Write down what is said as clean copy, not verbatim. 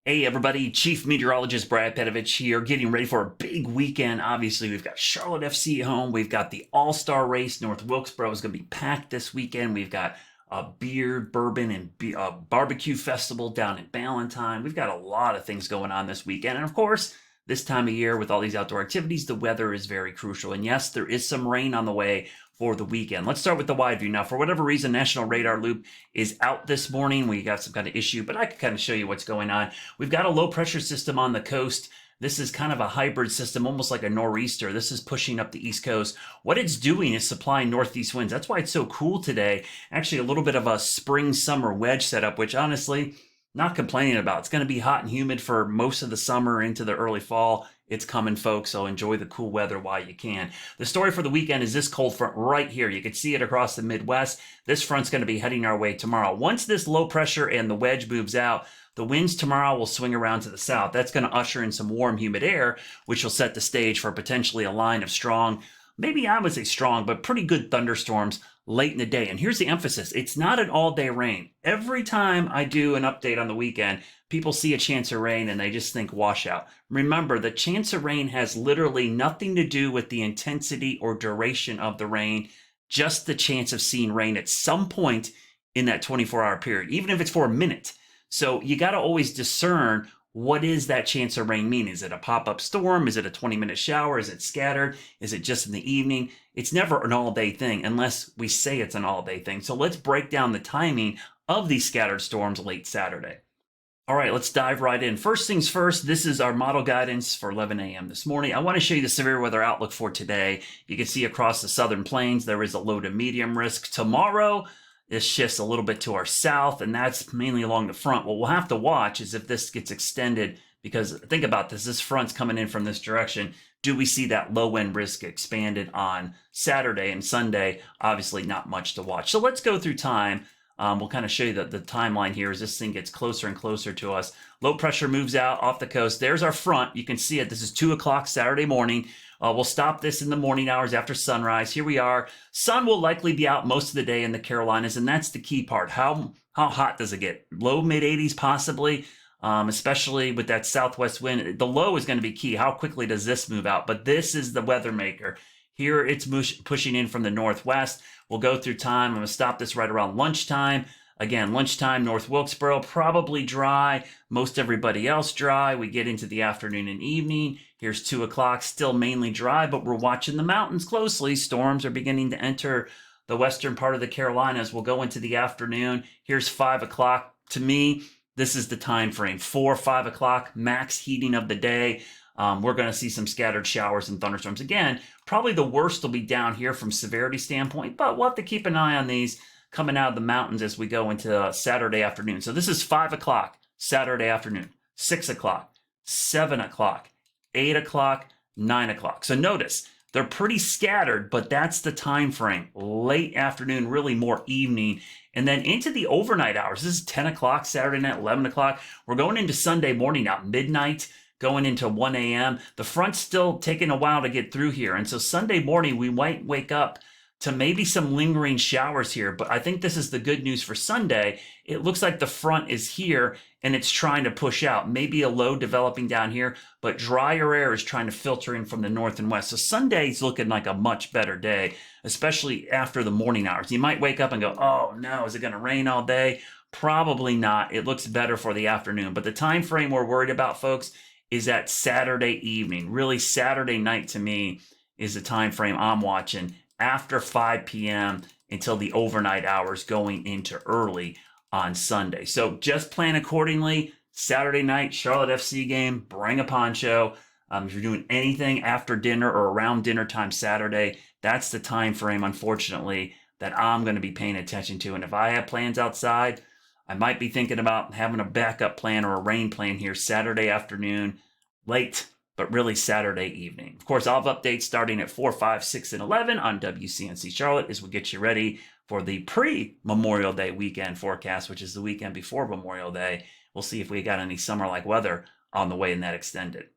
Hey everybody, Chief Meteorologist Brad Panovich here, getting ready for a big weekend. Obviously, we've got Charlotte FC at home. We've got the All-Star Race. North Wilkesboro is going to be packed this weekend. We've got a beer, bourbon, and barbecue festival down in Ballantyne. We've got a lot of things going on this weekend. And of course, this time of year with all these outdoor activities, the weather is very crucial. And yes, there is some rain on the way for the weekend. Let's start with the wide view. Now, for whatever reason, National Radar Loop is out this morning. We got some kind of issue, but I can kind of show you what's going on. We've got a low pressure system on the coast. This is kind of a hybrid system, almost like a nor'easter. This is pushing up the East Coast. What it's doing is supplying northeast winds. That's why it's so cool today. Actually, a little bit of a spring-summer wedge setup, which honestly, not complaining about. It's going to be hot and humid for most of the summer into the early fall. It's coming, folks, so enjoy the cool weather while you can. The story for the weekend is this cold front right here. You can see it across the Midwest. This front's going to be heading our way tomorrow. Once this low pressure and the wedge moves out, the winds tomorrow will swing around to the south. That's going to usher in some warm, humid air, which will set the stage for potentially a line of strong, maybe I would say strong, but pretty good thunderstorms late in the day. And here's the emphasis. It's not an all-day rain. Every time I do an update on the weekend, people see a chance of rain and they just think washout. Remember, the chance of rain has literally nothing to do with the intensity or duration of the rain, just the chance of seeing rain at some point in that 24-hour period, even if it's for a minute. So you got to always discern, what is that chance of rain mean? Is it a pop-up storm? Is it a 20-minute shower? Is it scattered? Is it just in the evening? It's never an all-day thing unless we say it's an all-day thing. So let's break down the timing of these scattered storms late Saturday. All right, let's dive right in. First things first, this is our model guidance for 11 a.m. this morning. I want to show you the severe weather outlook for today. You can see across the southern plains, there is a low to medium risk. Tomorrow, this shifts a little bit to our south, and that's mainly along the front. What we'll have to watch is if this gets extended, because think about this, this front's coming in from this direction. Do we see that low end risk expanded on Saturday and Sunday? Obviously not much to watch. So let's go through time. We'll kind of show you the timeline here as this thing gets closer and closer to us. Low pressure moves out off the coast. There's our front. You can see it. This is 2 o'clock Saturday morning. We'll stop this in the morning hours after sunrise. Here we are. Sun will likely be out most of the day in the Carolinas, and that's the key part. How hot does it get? Low, mid-80s possibly, especially with that southwest wind. The low is going to be key. How quickly does this move out? But this is the weather maker. Here it's pushing in from the northwest. We'll go through time. I'm going to stop this right around lunchtime. Again, lunchtime, North Wilkesboro, probably dry. Most everybody else dry. We get into the afternoon and evening. Here's 2 o'clock, still mainly dry, but we're watching the mountains closely. Storms are beginning to enter the western part of the Carolinas. We'll go into the afternoon. Here's 5 o'clock. To me, this is the time frame. 4 or 5 o'clock, max heating of the day. We're going to see some scattered showers and thunderstorms. Again, probably the worst will be down here from severity standpoint, but we'll have to keep an eye on these coming out of the mountains as we go into Saturday afternoon. So this is 5 o'clock Saturday afternoon, 6 o'clock, 7 o'clock, 8 o'clock, 9 o'clock. So notice, they're pretty scattered, but that's the time frame. Late afternoon, really more evening. And then into the overnight hours. This is 10 o'clock Saturday night, 11 o'clock. We're going into Sunday morning now, midnight, going into 1 a.m. The front's still taking a while to get through here. And so Sunday morning, we might wake up to maybe some lingering showers here, but I think this is the good news for Sunday. It looks like the front is here and it's trying to push out. Maybe a low developing down here, but drier air is trying to filter in from the north and west. So Sunday's looking like a much better day, especially after the morning hours. You might wake up and go, oh no, is it going to rain all day? Probably not. It looks better for the afternoon, but the time frame we're worried about, folks, is that Saturday evening. Really, Saturday night to me is the time frame I'm watching, after 5 p.m. until the overnight hours going into early on Sunday. So just plan accordingly. Saturday night, Charlotte FC game, bring a poncho. If you're doing anything after dinner or around dinner time Saturday, that's the time frame, unfortunately, that I'm going to be paying attention to. And if I have plans outside, I might be thinking about having a backup plan or a rain plan here Saturday afternoon, late, but really Saturday evening. Of course, I'll have updates starting at 4, 5, 6, and 11 on WCNC Charlotte as we get you ready for the pre-Memorial Day weekend forecast, which is the weekend before Memorial Day. We'll see if we got any summer-like weather on the way in that extended.